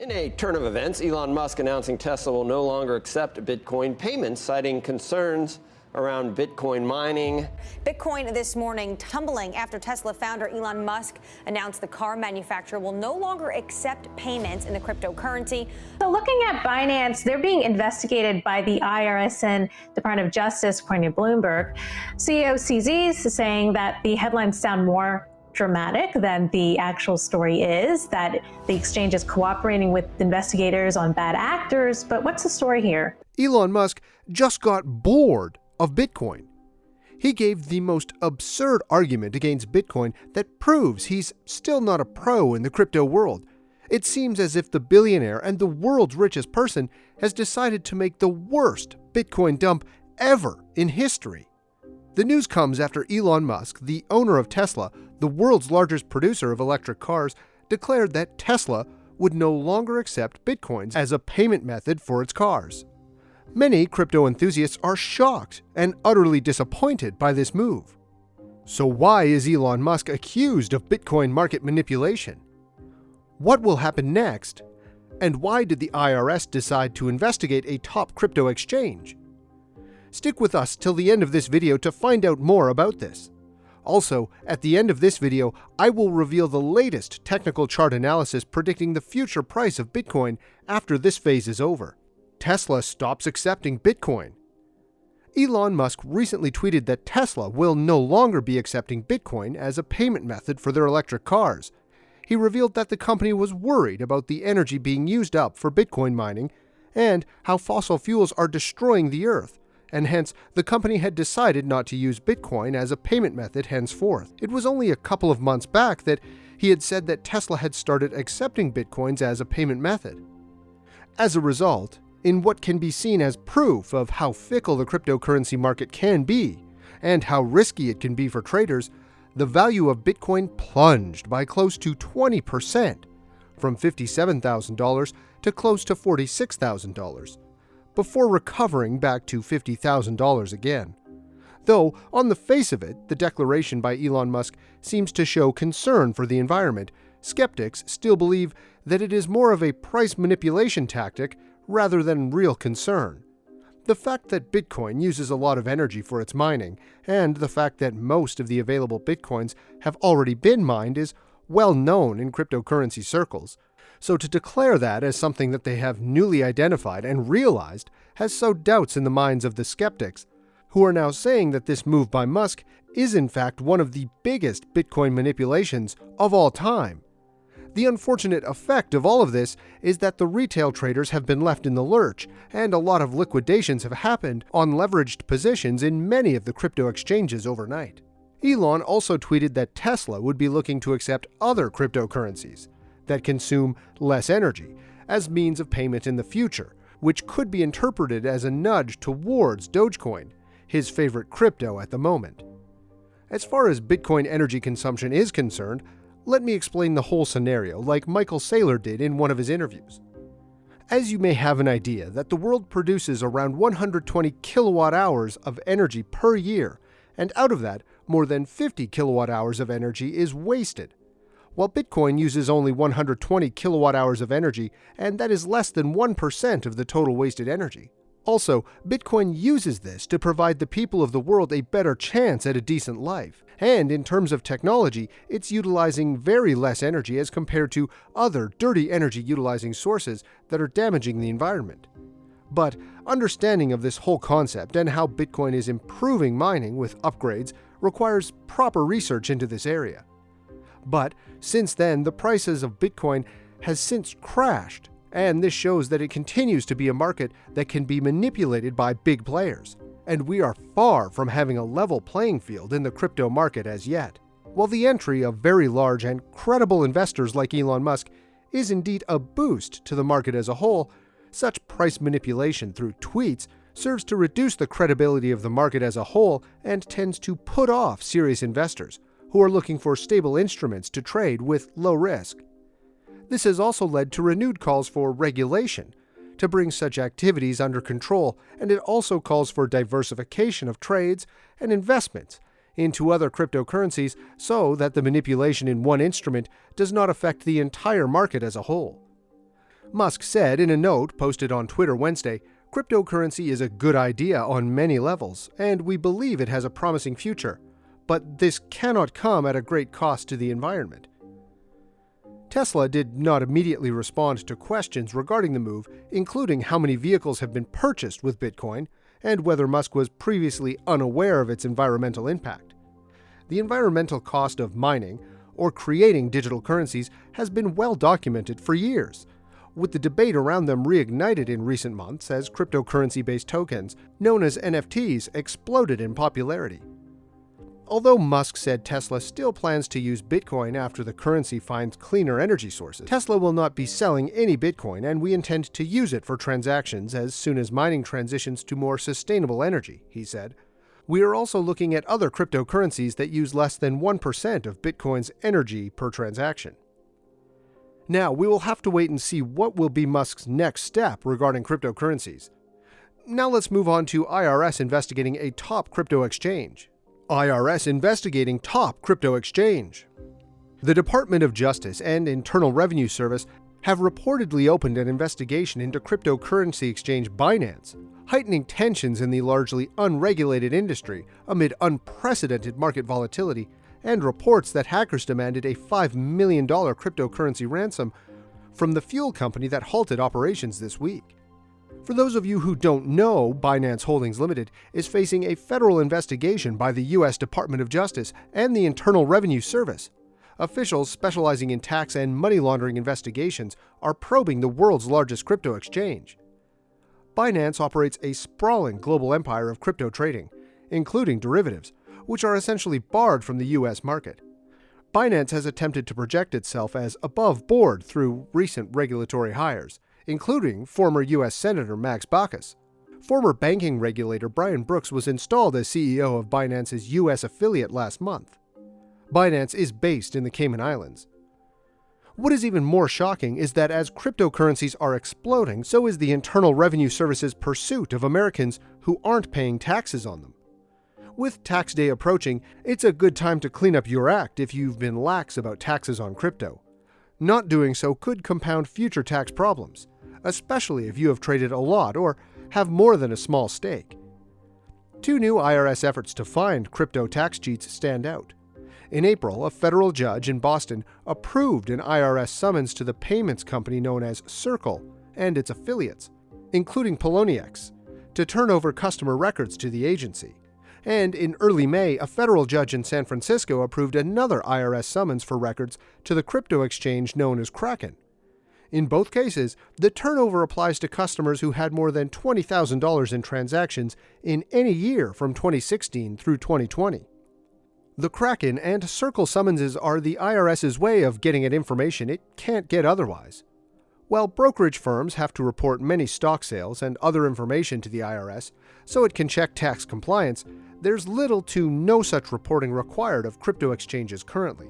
In a turn of events, Elon Musk announcing Tesla will no longer accept Bitcoin payments, citing concerns around Bitcoin mining. Bitcoin this morning tumbling after Tesla founder Elon Musk announced the car manufacturer will no longer accept payments in the cryptocurrency. So looking at Binance, they're being investigated by the IRS and Department of Justice, according to Bloomberg. CEO CZ is saying that the headlines sound more dramatic than the actual story is, that the exchange is cooperating with investigators on bad actors. But what's the story here? Elon Musk just got bored of Bitcoin. He gave the most absurd argument against Bitcoin that proves he's still not a pro in the crypto world. It seems as if the billionaire and the world's richest person has decided to make the worst Bitcoin dump ever in history. The news comes after Elon Musk, the owner of Tesla, the world's largest producer of electric cars, declared that Tesla would no longer accept Bitcoins as a payment method for its cars. Many crypto enthusiasts are shocked and utterly disappointed by this move. So why is Elon Musk accused of Bitcoin market manipulation? What will happen next? And why did the IRS decide to investigate a top crypto exchange? Stick with us till the end of this video to find out more about this. Also, at the end of this video, I will reveal the latest technical chart analysis predicting the future price of Bitcoin after this phase is over. Tesla stops accepting Bitcoin. Elon Musk recently tweeted that Tesla will no longer be accepting Bitcoin as a payment method for their electric cars. He revealed that the company was worried about the energy being used up for Bitcoin mining and how fossil fuels are destroying the earth, and hence the company had decided not to use Bitcoin as a payment method henceforth. It was only a couple of months back that he had said that Tesla had started accepting Bitcoins as a payment method. As a result, in what can be seen as proof of how fickle the cryptocurrency market can be and how risky it can be for traders, the value of Bitcoin plunged by close to 20%, from $57,000 to close to $46,000, before recovering back to $50,000 again. Though, on the face of it, the declaration by Elon Musk seems to show concern for the environment, skeptics still believe that it is more of a price manipulation tactic rather than real concern. The fact that Bitcoin uses a lot of energy for its mining, and the fact that most of the available Bitcoins have already been mined is well known in cryptocurrency circles. So to declare that as something that they have newly identified and realized has sowed doubts in the minds of the skeptics, who are now saying that this move by Musk is in fact one of the biggest Bitcoin manipulations of all time. The unfortunate effect of all of this is that the retail traders have been left in the lurch, and a lot of liquidations have happened on leveraged positions in many of the crypto exchanges overnight. Elon also tweeted that Tesla would be looking to accept other cryptocurrencies that consume less energy as means of payment in the future, which could be interpreted as a nudge towards Dogecoin, his favorite crypto at the moment. As far as Bitcoin energy consumption is concerned, let me explain the whole scenario like Michael Saylor did in one of his interviews. As you may have an idea that the world produces around 120 kilowatt hours of energy per year, and out of that, more than 50 kilowatt hours of energy is wasted. While Bitcoin uses only 120 kilowatt hours of energy, and that is less than 1% of the total wasted energy. Also, Bitcoin uses this to provide the people of the world a better chance at a decent life. And in terms of technology, it's utilizing very less energy as compared to other dirty energy utilizing sources that are damaging the environment. But understanding of this whole concept and how Bitcoin is improving mining with upgrades requires proper research into this area. But since then, the prices of Bitcoin has since crashed, and this shows that it continues to be a market that can be manipulated by big players. And we are far from having a level playing field in the crypto market as yet. While the entry of very large and credible investors like Elon Musk is indeed a boost to the market as a whole, such price manipulation through tweets serves to reduce the credibility of the market as a whole and tends to put off serious investors who are looking for stable instruments to trade with low risk. This has also led to renewed calls for regulation to bring such activities under control, and it also calls for diversification of trades and investments into other cryptocurrencies so that the manipulation in one instrument does not affect the entire market as a whole. Musk said in a note posted on Twitter Wednesday, "Cryptocurrency is a good idea on many levels, and we believe it has a promising future. But this cannot come at a great cost to the environment." Tesla did not immediately respond to questions regarding the move, including how many vehicles have been purchased with Bitcoin and whether Musk was previously unaware of its environmental impact. The environmental cost of mining or creating digital currencies has been well documented for years, with the debate around them reignited in recent months as cryptocurrency-based tokens, known as NFTs, exploded in popularity. Although Musk said Tesla still plans to use Bitcoin after the currency finds cleaner energy sources, Tesla will not be selling any Bitcoin, and we intend to use it for transactions as soon as mining transitions to more sustainable energy, he said. We are also looking at other cryptocurrencies that use less than 1% of Bitcoin's energy per transaction. Now, we will have to wait and see what will be Musk's next step regarding cryptocurrencies. Now let's move on to IRS investigating a top crypto exchange. IRS investigating top crypto exchange. The Department of Justice and Internal Revenue Service have reportedly opened an investigation into cryptocurrency exchange Binance, heightening tensions in the largely unregulated industry amid unprecedented market volatility and reports that hackers demanded a $5 million cryptocurrency ransom from the fuel company that halted operations this week. For those of you who don't know, Binance Holdings Limited is facing a federal investigation by the U.S. Department of Justice and the Internal Revenue Service. Officials specializing in tax and money laundering investigations are probing the world's largest crypto exchange. Binance operates a sprawling global empire of crypto trading, including derivatives, which are essentially barred from the U.S. market. Binance has attempted to project itself as above board through recent regulatory hires, including former U.S. Senator Max Baucus. Former banking regulator Brian Brooks was installed as CEO of Binance's U.S. affiliate last month. Binance is based in the Cayman Islands. What is even more shocking is that as cryptocurrencies are exploding, so is the Internal Revenue Service's pursuit of Americans who aren't paying taxes on them. With tax day approaching, it's a good time to clean up your act if you've been lax about taxes on crypto. Not doing so could compound future tax problems, especially if you have traded a lot or have more than a small stake. Two new IRS efforts to find crypto tax cheats stand out. In April, a federal judge in Boston approved an IRS summons to the payments company known as Circle and its affiliates, including Poloniex, to turn over customer records to the agency. And in early May, a federal judge in San Francisco approved another IRS summons for records to the crypto exchange known as Kraken. In both cases, the turnover applies to customers who had more than $20,000 in transactions in any year from 2016 through 2020. The Kraken and Circle summonses are the IRS's way of getting at information it can't get otherwise. While brokerage firms have to report many stock sales and other information to the IRS so it can check tax compliance, there's little to no such reporting required of crypto exchanges currently.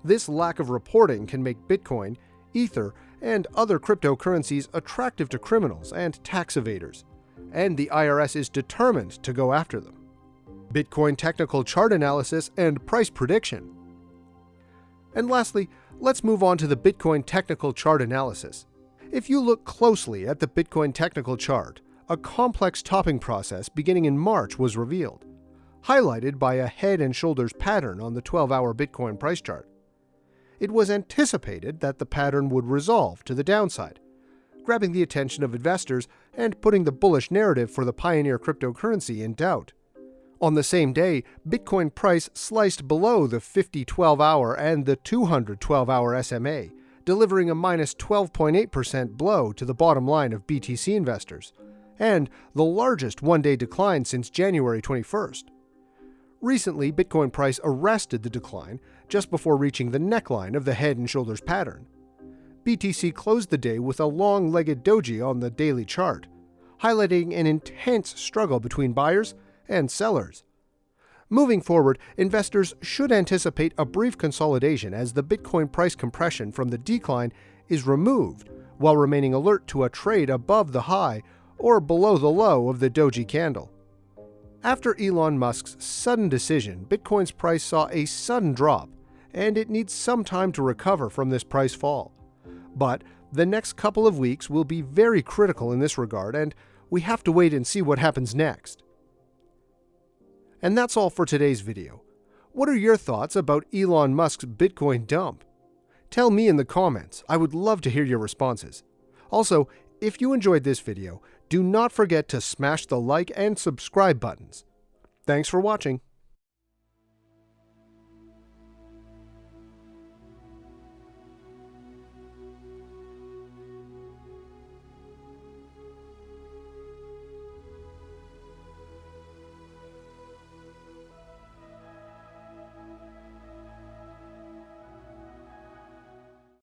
This lack of reporting can make Bitcoin, Ether, and other cryptocurrencies attractive to criminals and tax evaders, and the IRS is determined to go after them. Bitcoin technical chart analysis and price prediction. And lastly, let's move on to the Bitcoin technical chart analysis. If you look closely at the Bitcoin technical chart, a complex topping process beginning in March was revealed, highlighted by a head and shoulders pattern on the 12-hour Bitcoin price chart. It was anticipated that the pattern would resolve to the downside, grabbing the attention of investors and putting the bullish narrative for the pioneer cryptocurrency in doubt. On the same day, Bitcoin price sliced below the 50 12-hour and the 200 12-hour SMA, delivering a minus 12.8% blow to the bottom line of BTC investors, and the largest one-day decline since January 21st. Recently, Bitcoin price arrested the decline just before reaching the neckline of the head and shoulders pattern. BTC closed the day with a long-legged doji on the daily chart, highlighting an intense struggle between buyers and sellers. Moving forward, investors should anticipate a brief consolidation as the Bitcoin price compression from the decline is removed, while remaining alert to a trade above the high or below the low of the doji candle. After Elon Musk's sudden decision, Bitcoin's price saw a sudden drop, and it needs some time to recover from this price fall. But The next couple of weeks will be very critical in this regard, and we have to wait and see what happens next. And that's all for today's video. What are your thoughts about Elon Musk's Bitcoin dump? Tell me in the comments. I would love to hear your responses. Also, if you enjoyed this video, do not forget to smash the like and subscribe buttons. Thanks for watching.